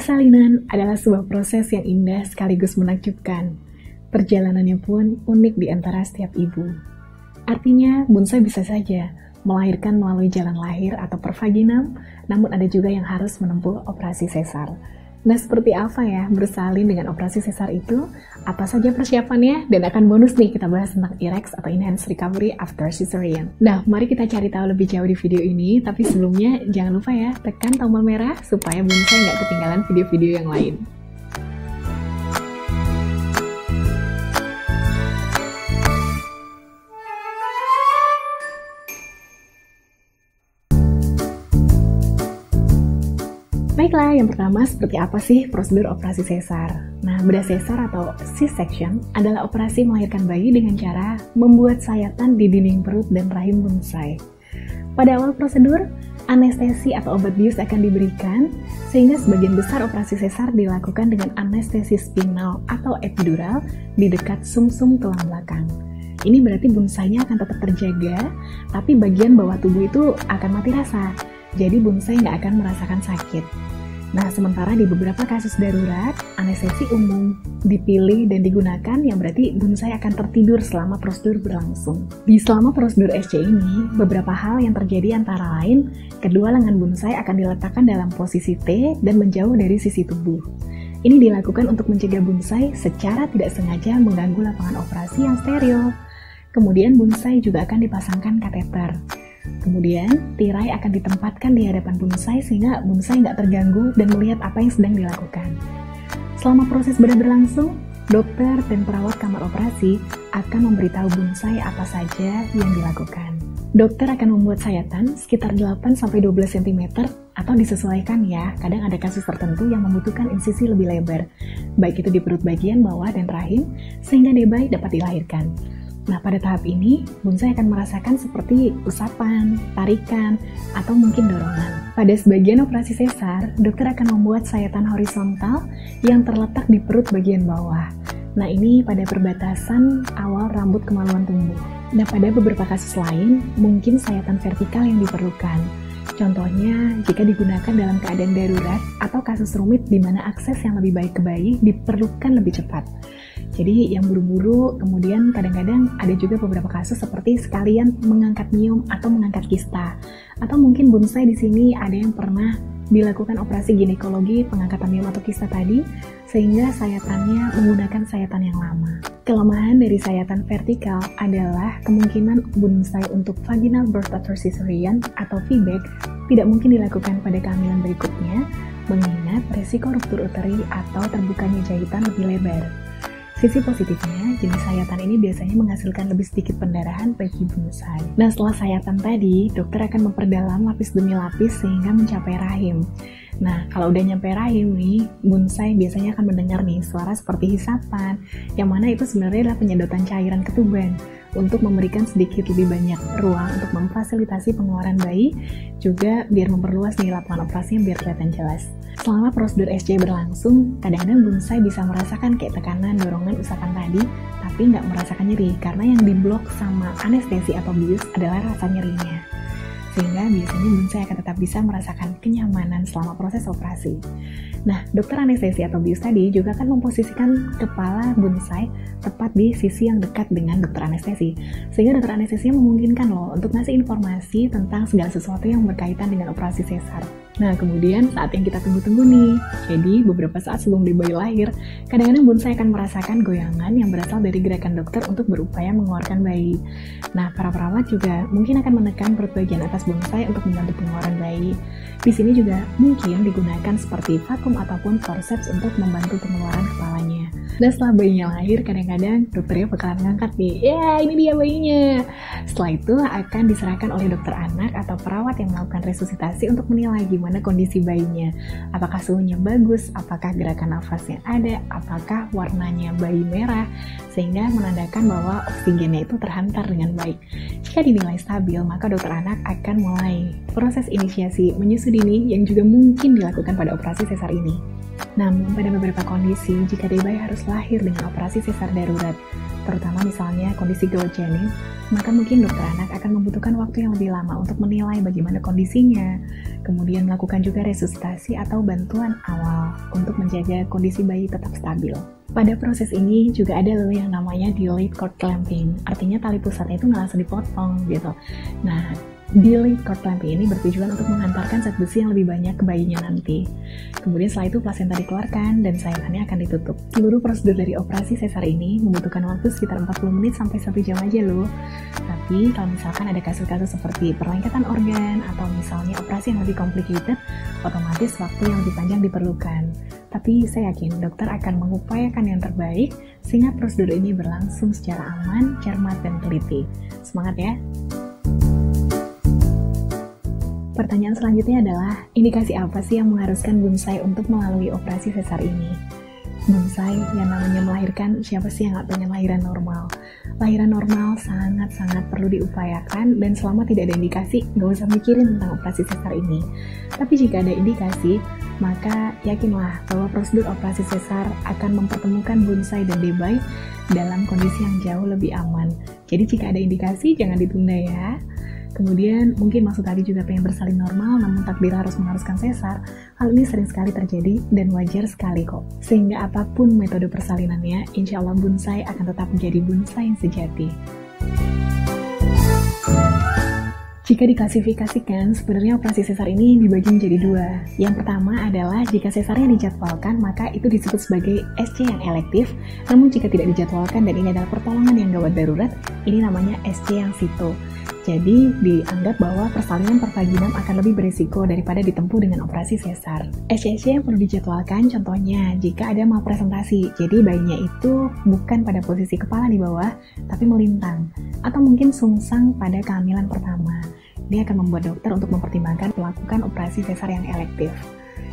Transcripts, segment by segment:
Persalinan adalah sebuah proses yang indah sekaligus menakjubkan. Perjalanannya pun unik di antara setiap ibu. Artinya, bonsai bisa saja melahirkan melalui jalan lahir atau pervaginam, namun ada juga yang harus menempuh operasi sesar. Nah, seperti apa ya bersalin dengan operasi sesar itu? Apa saja persiapannya? Dan akan bonus nih kita bahas tentang IREX atau Enhanced Recovery After Cesarean. Nah, mari kita cari tahu lebih jauh di video ini. Tapi sebelumnya jangan lupa ya, tekan tombol merah supaya bonsai nggak ketinggalan video-video yang lain. Baiklah, yang pertama seperti apa sih prosedur operasi sesar? Nah, bedah sesar atau C-section adalah operasi melahirkan bayi dengan cara membuat sayatan di dinding perut dan rahim bonsai. Pada awal prosedur, anestesi atau obat bius akan diberikan, sehingga sebagian besar operasi sesar dilakukan dengan anestesi spinal atau epidural di dekat sumsum tulang belakang. Ini berarti bonsainya akan tetap terjaga, tapi bagian bawah tubuh itu akan mati rasa. Jadi bonsai nggak akan merasakan sakit. Nah, sementara di beberapa kasus darurat, anestesi umum dipilih dan digunakan yang berarti bonsai akan tertidur selama prosedur berlangsung. Di selama prosedur SC ini, beberapa hal yang terjadi antara lain, kedua lengan bonsai akan diletakkan dalam posisi T dan menjauh dari sisi tubuh. Ini dilakukan untuk mencegah bonsai secara tidak sengaja mengganggu lapangan operasi yang steril. Kemudian bonsai juga akan dipasangkan kateter. Kemudian, tirai akan ditempatkan di hadapan bonsai sehingga bonsai nggak terganggu dan melihat apa yang sedang dilakukan. Selama proses bedah berlangsung, dokter dan perawat kamar operasi akan memberitahu bonsai apa saja yang dilakukan. Dokter akan membuat sayatan sekitar 8-12 cm atau disesuaikan ya, kadang ada kasus tertentu yang membutuhkan insisi lebih lebar, baik itu di perut bagian bawah dan rahim, sehingga bayi dapat dilahirkan. Nah, pada tahap ini, bonsai akan merasakan seperti usapan, tarikan, atau mungkin dorongan. Pada sebagian operasi sesar, dokter akan membuat sayatan horizontal yang terletak di perut bagian bawah. Nah, ini pada perbatasan awal rambut kemaluan tumbuh. Nah, pada beberapa kasus lain, mungkin sayatan vertikal yang diperlukan. Contohnya, jika digunakan dalam keadaan darurat atau kasus rumit di mana akses yang lebih baik ke bayi diperlukan lebih cepat. Jadi yang buru-buru, kemudian kadang-kadang ada juga beberapa kasus seperti sekalian mengangkat miom atau mengangkat kista. Atau mungkin bonsai di sini ada yang pernah dilakukan operasi ginekologi pengangkatan miom atau kista tadi, sehingga sayatannya menggunakan sayatan yang lama. Kelemahan dari sayatan vertikal adalah kemungkinan bonsai untuk vaginal birth after cesarean atau VBAC tidak mungkin dilakukan pada kehamilan berikutnya, mengingat resiko ruptur uteri atau terbukanya jahitan lebih lebar. Sisi positifnya, jenis sayatan ini biasanya menghasilkan lebih sedikit pendarahan bagi bonsai. Nah, setelah sayatan tadi, dokter akan memperdalam lapis demi lapis sehingga mencapai rahim. Nah, kalau udah nyampe rahim nih, bonsai biasanya akan mendengar nih suara seperti hisapan, yang mana itu sebenarnya adalah penyedotan cairan ketuban untuk memberikan sedikit lebih banyak ruang untuk memfasilitasi pengeluaran bayi, juga biar memperluas nih lapangan operasinya biar kelihatan jelas. Selama prosedur SC berlangsung, kadang-kadang bonsai bisa merasakan kayak tekanan, dorongan, usapan tadi, tapi nggak merasakan nyeri, karena yang diblok sama anestesi atau bius adalah rasa nyerinya. Sehingga biasanya bonsai akan tetap bisa merasakan kenyamanan selama proses operasi. Nah, dokter anestesi atau bius tadi juga akan memposisikan kepala bonsai tepat di sisi yang dekat dengan dokter anestesi. Sehingga dokter anestesi memungkinkan loh untuk ngasih informasi tentang segala sesuatu yang berkaitan dengan operasi sesar. Nah, kemudian saat yang kita tunggu-tunggu nih, jadi beberapa saat sebelum bayi lahir, kadang-kadang bonsai akan merasakan goyangan yang berasal dari gerakan dokter untuk berupaya mengeluarkan bayi. Nah, para perawat juga mungkin akan menekan perut bagian atas bonsai untuk membantu pengeluaran bayi. Di sini juga mungkin digunakan seperti vakum ataupun forceps untuk membantu pengeluaran kepalanya. Dan setelah bayinya lahir, kadang-kadang dokternya bakalan ngangkat nih, ya ini dia bayinya. Setelah itu akan diserahkan oleh dokter anak atau perawat yang melakukan resusitasi untuk menilai gimana kondisi bayinya. Apakah suhunya bagus, apakah gerakan nafasnya ada, apakah warnanya bayi merah, sehingga menandakan bahwa oksigennya itu terhantar dengan baik. Jika dinilai stabil, maka dokter anak akan mulai proses inisiasi menyusui dini yang juga mungkin dilakukan pada operasi sesar ini. Namun, pada beberapa kondisi, jika bayi harus harus lahir dengan operasi sesar darurat, terutama misalnya kondisi gawat janin, maka mungkin dokter anak akan membutuhkan waktu yang lebih lama untuk menilai bagaimana kondisinya, kemudian melakukan juga resusitasi atau bantuan awal untuk menjaga kondisi bayi tetap stabil. Pada proses ini juga ada yang namanya delayed cord clamping, artinya tali pusatnya itu nggak langsung dipotong gitu. Nah, delayed cord clamping ini bertujuan untuk menghantarkan zat besi yang lebih banyak ke bayinya nanti. Kemudian setelah itu plasenta dikeluarkan dan sayatannya akan ditutup. Seluruh prosedur dari operasi sesar ini membutuhkan waktu sekitar 40 menit sampai 1 jam aja loh. Tapi kalau misalkan ada kasus-kasus seperti perlengketan organ atau misalnya operasi yang lebih complicated, otomatis waktu yang lebih panjang diperlukan. Tapi saya yakin dokter akan mengupayakan yang terbaik sehingga prosedur ini berlangsung secara aman, cermat, dan teliti. Semangat ya! Pertanyaan selanjutnya adalah, indikasi apa sih yang mengharuskan bonsai untuk melalui operasi sesar ini? Bonsai yang namanya melahirkan, siapa sih yang gak pengen lahiran normal? Lahiran normal sangat-sangat perlu diupayakan, dan selama tidak ada indikasi, gak usah mikirin tentang operasi sesar ini. Tapi jika ada indikasi, maka yakinlah bahwa prosedur operasi sesar akan mempertemukan bonsai dan debay dalam kondisi yang jauh lebih aman. Jadi jika ada indikasi, jangan ditunda ya. Kemudian mungkin maksud tadi juga pengen bersalin normal, namun takdir harus mengharuskan sesar. Hal ini sering sekali terjadi dan wajar sekali kok. Sehingga apapun metode persalinannya, insya Allah bonsai akan tetap menjadi bonsai yang sejati. Jika diklasifikasikan, sebenarnya operasi sesar ini dibagi menjadi dua. Yang pertama adalah jika sesarnya dijadwalkan, maka itu disebut sebagai SC yang elektif. Namun jika tidak dijadwalkan dan ini adalah pertolongan yang gawat darurat, ini namanya SC yang situ. Jadi dianggap bahwa persalinan pervaginam akan lebih berisiko daripada ditempuh dengan operasi sesar. SC yang perlu dijadwalkan contohnya jika ada malpresentasi, jadi bayinya itu bukan pada posisi kepala di bawah, tapi melintang. Atau mungkin sungsang pada kehamilan pertama. Dia akan membuat dokter untuk mempertimbangkan melakukan operasi sesar yang elektif.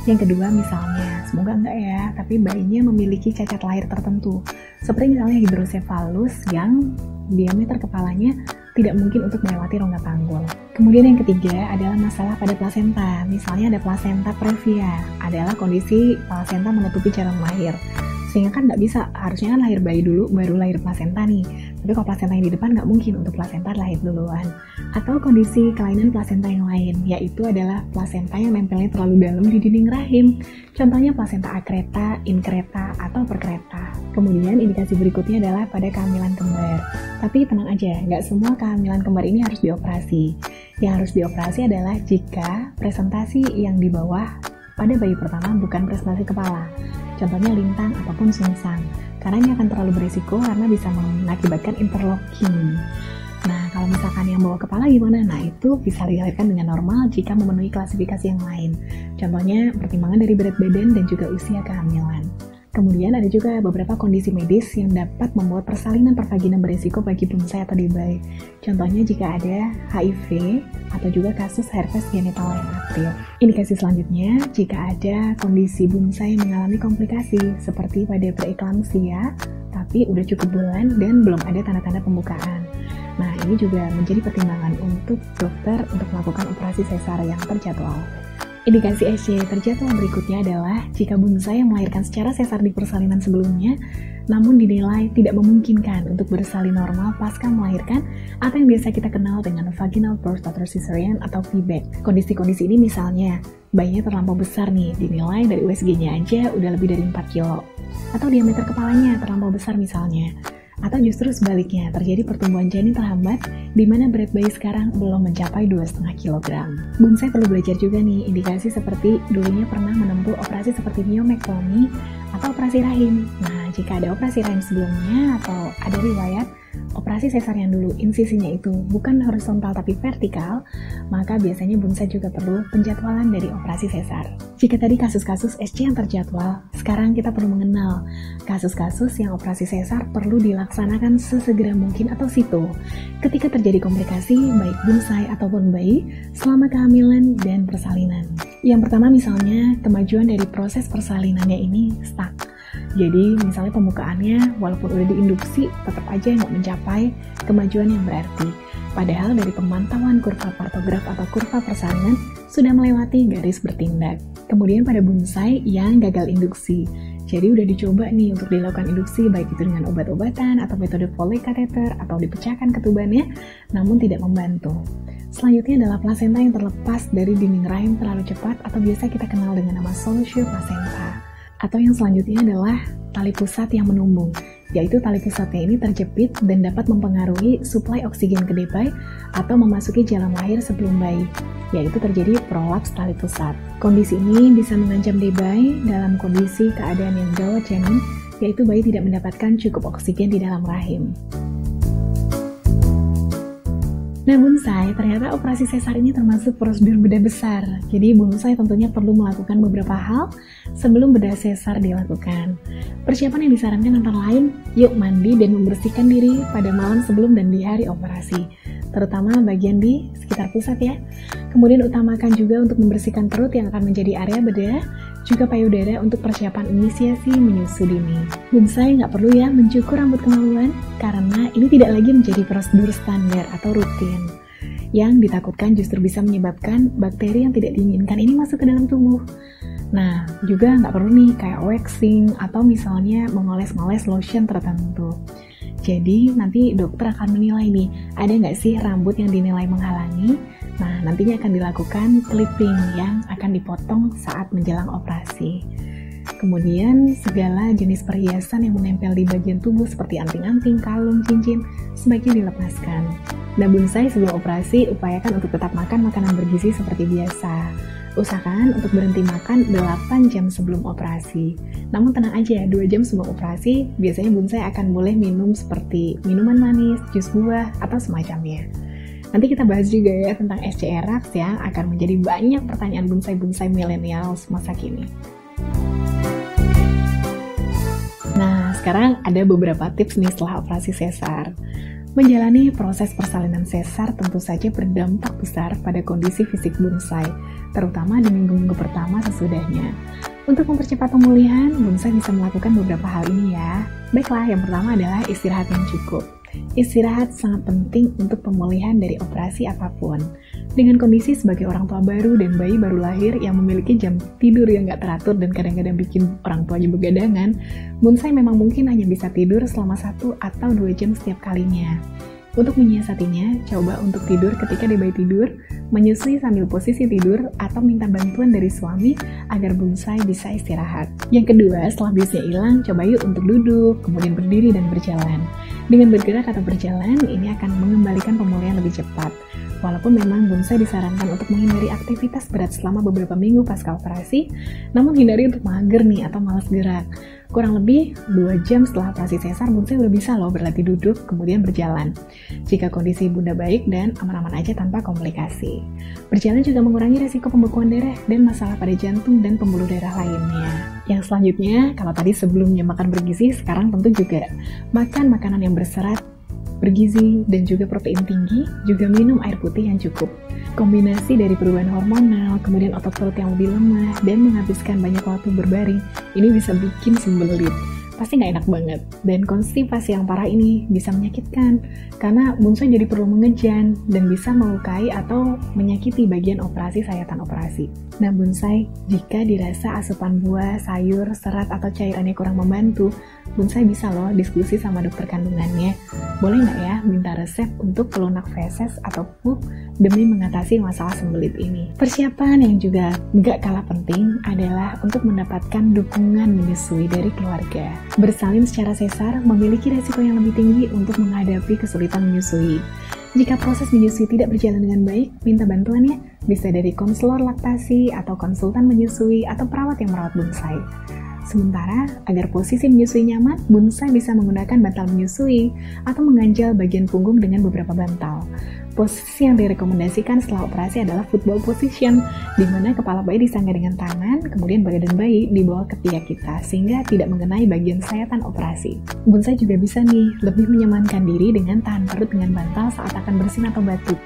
Yang kedua misalnya, semoga enggak ya, tapi bayinya memiliki cacat lahir tertentu. Seperti misalnya hidrosefalus yang diameter kepalanya tidak mungkin untuk melewati rongga panggul. Kemudian yang ketiga adalah masalah pada plasenta. Misalnya ada plasenta previa, adalah kondisi plasenta menutupi jarum lahir. Sehingga kan nggak bisa, harusnya kan lahir bayi dulu, baru lahir plasenta nih. Tapi kalau plasenta yang di depan nggak mungkin untuk plasenta lahir duluan. Atau kondisi kelainan plasenta yang lain, yaitu adalah plasenta yang nempelnya terlalu dalam di dinding rahim. Contohnya plasenta akreta, inkreta, atau perkreta. Kemudian indikasi berikutnya adalah pada kehamilan kembar. Tapi tenang aja, nggak semua kehamilan kembar ini harus dioperasi. Yang harus dioperasi adalah jika presentasi yang di bawah pada bayi pertama bukan presentasi kepala. Contohnya lintang ataupun sungsang. Karena ini akan terlalu berisiko karena bisa mengakibatkan interlocking. Nah, kalau misalkan yang bawa kepala gimana? Nah, itu bisa dilahirkan dengan normal jika memenuhi klasifikasi yang lain. Contohnya pertimbangan dari berat badan dan juga usia kehamilan. Kemudian ada juga beberapa kondisi medis yang dapat membuat persalinan pervaginam berisiko bagi bonsai atau debay. Contohnya jika ada HIV atau juga kasus herpes genital yang aktif. Indikasi selanjutnya, jika ada kondisi bonsai mengalami komplikasi seperti pada preeklamsia, tapi udah cukup bulan dan belum ada tanda-tanda pembukaan. Nah, ini juga menjadi pertimbangan untuk dokter untuk melakukan operasi sesar yang terjadwal. Indikasi SC terjadwal berikutnya adalah jika bonsai yang melahirkan secara sesar di persalinan sebelumnya, namun dinilai tidak memungkinkan untuk bersalin normal pasca melahirkan atau yang biasa kita kenal dengan vaginal birth atau cesarean atau VBAC. Kondisi-kondisi ini misalnya, bayinya terlampau besar nih, dinilai dari USG-nya aja udah lebih dari 4 kilo. Atau diameter kepalanya terlampau besar misalnya. Atau justru sebaliknya, terjadi pertumbuhan janin terhambat di mana berat bayi sekarang belum mencapai 2,5 kg. Bonsai perlu belajar juga nih indikasi seperti dulunya pernah menempuh operasi seperti myomectomy atau operasi rahim. Nah, jika ada operasi rahim sebelumnya atau ada riwayat operasi sesar yang dulu insisinya itu bukan horizontal tapi vertikal, maka biasanya bonsai juga perlu penjadwalan dari operasi sesar. Jika tadi kasus-kasus SC yang terjadwal, sekarang kita perlu mengenal kasus-kasus yang operasi sesar perlu dilaksanakan sesegera mungkin atau situ ketika terjadi komplikasi baik bonsai ataupun bayi selama kehamilan dan persalinan. Yang pertama misalnya kemajuan dari proses persalinannya ini stuck. Jadi misalnya pembukaannya walaupun udah diinduksi tetap aja nggak mencapai kemajuan yang berarti. Padahal dari pemantauan kurva partograf atau kurva persalinan sudah melewati garis bertindak. Kemudian pada bonsai yang gagal induksi. Jadi udah dicoba nih untuk dilakukan induksi baik itu dengan obat-obatan atau metode Foley kateter atau dipecahkan ketubannya, namun tidak membantu. Selanjutnya adalah plasenta yang terlepas dari dinding rahim terlalu cepat atau biasa kita kenal dengan nama solitary placenta. Atau yang selanjutnya adalah tali pusat yang menumbung, yaitu tali pusatnya ini terjepit dan dapat mempengaruhi suplai oksigen ke debai atau memasuki jalan lahir sebelum bayi, yaitu terjadi prolaps tali pusat. Kondisi ini bisa mengancam debai dalam kondisi keadaan yang gawat janin, yaitu bayi tidak mendapatkan cukup oksigen di dalam rahim. Nah bonsai, ternyata operasi sesar ini termasuk prosedur bedah besar. Jadi bonsai tentunya perlu melakukan beberapa hal sebelum bedah sesar dilakukan. Persiapan yang disarankan antara lain, yuk mandi dan membersihkan diri pada malam sebelum dan di hari operasi, terutama bagian di sekitar pusat ya. Kemudian utamakan juga untuk membersihkan perut yang akan menjadi area bedah, juga payudara untuk persiapan inisiasi menyusui dini. Bonsai nggak perlu ya mencukur rambut kemaluan, karena ini tidak lagi menjadi prosedur standar atau rutin. Yang ditakutkan justru bisa menyebabkan bakteri yang tidak diinginkan ini masuk ke dalam tubuh. Nah, juga nggak perlu nih kayak waxing atau misalnya mengoles-ngoles lotion tertentu. Jadi nanti dokter akan menilai nih, ada nggak sih rambut yang dinilai menghalangi? Nah, nantinya akan dilakukan clipping yang akan dipotong saat menjelang operasi. Kemudian, segala jenis perhiasan yang menempel di bagian tubuh seperti anting-anting, kalung, cincin, sebaiknya dilepaskan. Nah, bonsai sebelum operasi, upayakan untuk tetap makan makanan bergizi seperti biasa. Usahakan untuk berhenti makan 8 jam sebelum operasi. Namun tenang aja, 2 jam sebelum operasi, biasanya bonsai akan boleh minum seperti minuman manis, jus buah, atau semacamnya. Nanti kita bahas juga ya tentang SCRX yang akan menjadi banyak pertanyaan bonsai-bonsai milenial masa kini. Nah, sekarang ada beberapa tips nih setelah operasi sesar. Menjalani proses persalinan sesar tentu saja berdampak besar pada kondisi fisik bonsai, terutama di minggu-minggu pertama sesudahnya. Untuk mempercepat pemulihan, bonsai bisa melakukan beberapa hal ini ya. Baiklah, yang pertama adalah istirahat yang cukup. Istirahat sangat penting untuk pemulihan dari operasi apapun. Dengan kondisi sebagai orang tua baru dan bayi baru lahir yang memiliki jam tidur yang gak teratur dan kadang-kadang bikin orang tuanya begadangan, bonsai memang mungkin hanya bisa tidur selama 1 atau 2 jam setiap kalinya. Untuk menyiasatinya, coba untuk tidur ketika di bayi tidur, menyusui sambil posisi tidur, atau minta bantuan dari suami agar bonsai bisa istirahat. Yang kedua, setelah biusnya hilang, coba yuk untuk duduk, kemudian berdiri dan berjalan. Dengan bergerak atau berjalan, ini akan mengembalikan pemulihan lebih cepat. Walaupun memang bonsai disarankan untuk menghindari aktivitas berat selama beberapa minggu pasca operasi, namun hindari untuk mager nih atau malas gerak. Kurang lebih 2 jam setelah operasi sesar, bonsai udah bisa loh berlatih duduk, kemudian berjalan. Jika kondisi bunda baik dan aman-aman aja tanpa komplikasi. Berjalan juga mengurangi resiko pembekuan darah dan masalah pada jantung dan pembuluh darah lainnya. Yang selanjutnya, kalau tadi sebelumnya makan bergizi, sekarang tentu juga makan makanan yang berserat, bergizi, dan juga protein tinggi, juga minum air putih yang cukup. Kombinasi dari perubahan hormonal, kemudian otot perut yang lebih lemah, dan menghabiskan banyak waktu berbaring, ini bisa bikin sembelit. Pasti nggak enak banget. Dan konstipasi yang parah ini bisa menyakitkan, karena bonsai jadi perlu mengejan, dan bisa melukai atau menyakiti bagian operasi sayatan operasi. Nah bonsai, jika dirasa asupan buah, sayur, serat, atau cairannya kurang membantu, bonsai bisa loh diskusi sama dokter kandungannya. Boleh nggak ya minta resep untuk pelunak feses atau pup demi mengatasi masalah sembelit ini. Persiapan yang juga nggak kalah penting adalah untuk mendapatkan dukungan menyusui dari keluarga. Bersalin secara sesar memiliki resiko yang lebih tinggi untuk menghadapi kesulitan menyusui. Jika proses menyusui tidak berjalan dengan baik, minta bantuannya bisa dari konselor laktasi atau konsultan menyusui atau perawat yang merawat bonsai. Sementara, agar posisi menyusui nyaman, bonsai bisa menggunakan bantal menyusui atau mengganjal bagian punggung dengan beberapa bantal. Posisi yang direkomendasikan setelah operasi adalah football position, di mana kepala bayi disangga dengan tangan, kemudian badan bayi di bawah ketiak kita, sehingga tidak mengenai bagian sayatan operasi. Bonsai juga bisa nih, lebih menyamankan diri dengan tahan perut dengan bantal saat akan bersin atau batuk.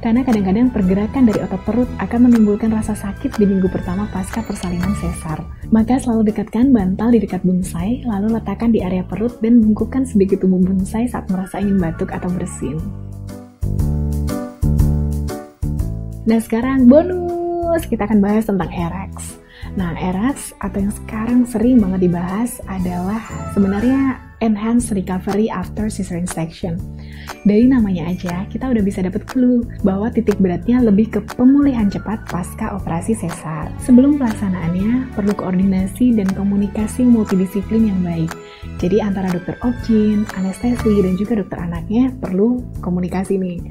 Karena kadang-kadang pergerakan dari otot perut akan menimbulkan rasa sakit di minggu pertama pasca persalinan sesar. Maka selalu dekatkan bantal di dekat bonsai, lalu letakkan di area perut dan bungkukkan sedikit tubuh bonsai saat merasa ingin batuk atau bersin. Nah sekarang bonus, kita akan bahas tentang ERAX. Nah ERAX atau yang sekarang sering banget dibahas adalah sebenarnya Enhanced Recovery After Cesarean Section. Dari namanya aja, kita udah bisa dapat clue bahwa titik beratnya lebih ke pemulihan cepat pasca operasi sesar. Sebelum pelaksanaannya, perlu koordinasi dan komunikasi multidisiplin yang baik. Jadi antara dokter obgyn, anestesi, dan juga dokter anaknya perlu komunikasi nih.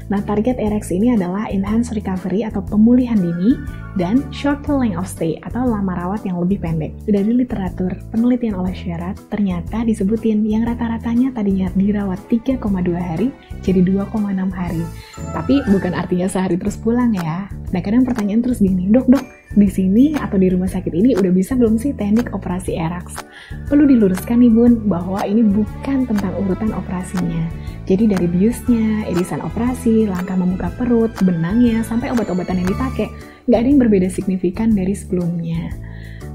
Nah, target ERAX ini adalah Enhanced Recovery atau pemulihan dini dan Shorter Length of Stay atau lama rawat yang lebih pendek. Dari literatur penelitian oleh Sherratt, ternyata disebutin yang rata-ratanya tadinya dirawat 3,2 hari jadi 2,6 hari. Tapi bukan artinya sehari terus pulang ya. Nah, kadang pertanyaan terus gini, dok, di sini atau di rumah sakit ini udah bisa belum sih teknik operasi ERAX? Perlu diluruskan nih bun, bahwa ini bukan tentang urutan operasinya. Jadi dari biusnya, irisan operasi, langkah membuka perut, benangnya, sampai obat-obatan yang dipakai, nggak ada yang berbeda signifikan dari sebelumnya.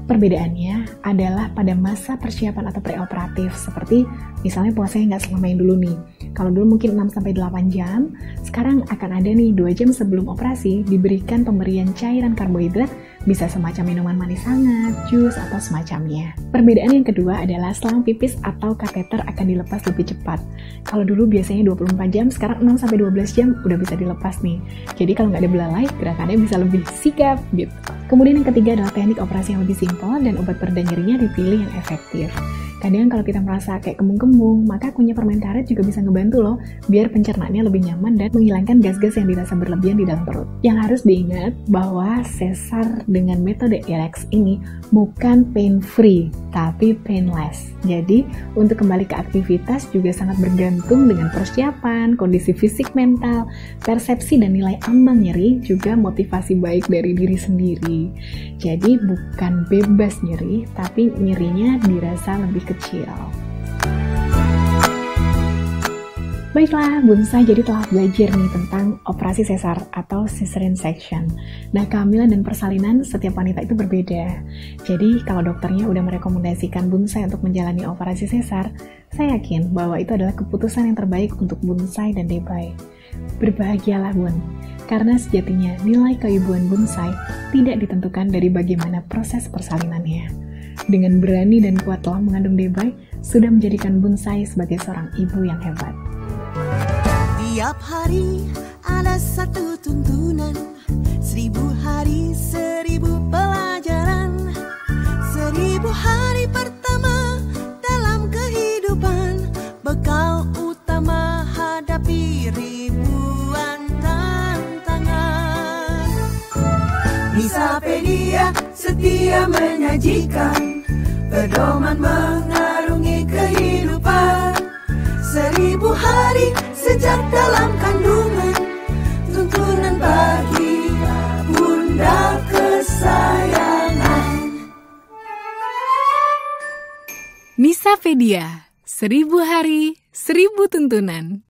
Perbedaannya adalah pada masa persiapan atau preoperatif, seperti misalnya puasanya nggak selama yang dulu nih. Kalau dulu mungkin 6-8 jam, sekarang akan ada nih 2 jam sebelum operasi diberikan pemberian cairan karbohidrat, bisa semacam minuman manis hangat, jus, atau semacamnya. Perbedaan yang kedua adalah selang pipis atau kateter akan dilepas lebih cepat. Kalau dulu biasanya 24 jam, sekarang 6-12 jam udah bisa dilepas nih. Jadi kalau nggak ada belalai, gerakannya bisa lebih sigap gitu. Kemudian yang ketiga adalah teknik operasi yang lebih simpel dan obat pereda nyerinya dipilih yang efektif. Kadang kalau kita merasa kayak kembung-kembung, maka kunyah permen karet juga bisa ngebantu loh, biar pencernaannya lebih nyaman dan menghilangkan gas-gas yang dirasa berlebihan di dalam perut. Yang harus diingat bahwa sesar dengan metode ERAX ini bukan pain-free, tapi painless. Jadi, untuk kembali ke aktivitas juga sangat bergantung dengan persiapan, kondisi fisik mental, persepsi dan nilai ambang nyeri, juga motivasi baik dari diri sendiri. Jadi, bukan bebas nyeri, tapi nyerinya dirasa lebih kecil. Baiklah, Bonsai jadi telah belajar nih tentang operasi sesar atau cesarean section. Nah, kehamilan dan persalinan setiap wanita itu berbeda. Jadi, kalau dokternya udah merekomendasikan Bonsai untuk menjalani operasi sesar, saya yakin bahwa itu adalah keputusan yang terbaik untuk Bonsai dan Debay. Berbahagialah Bun, karena sejatinya nilai keibuan Bonsai tidak ditentukan dari bagaimana proses persalinannya. Dengan berani dan kuat telah mengandung Debay, sudah menjadikan Bonsai sebagai seorang ibu yang hebat. Tiap hari ada satu tuntunan, 1000 hari 1000 pelajaran, 1000 hari pertama dalam kehidupan, bekal utama hadapi ribuan tantangan. Nisapedia setia menyajikan pedoman mengarungi kehidupan, 1000 hari sejak dalam kandungan, tuntunan bagi bunda kesayangan. Nisapedia, 1000 hari 1000 tuntunan.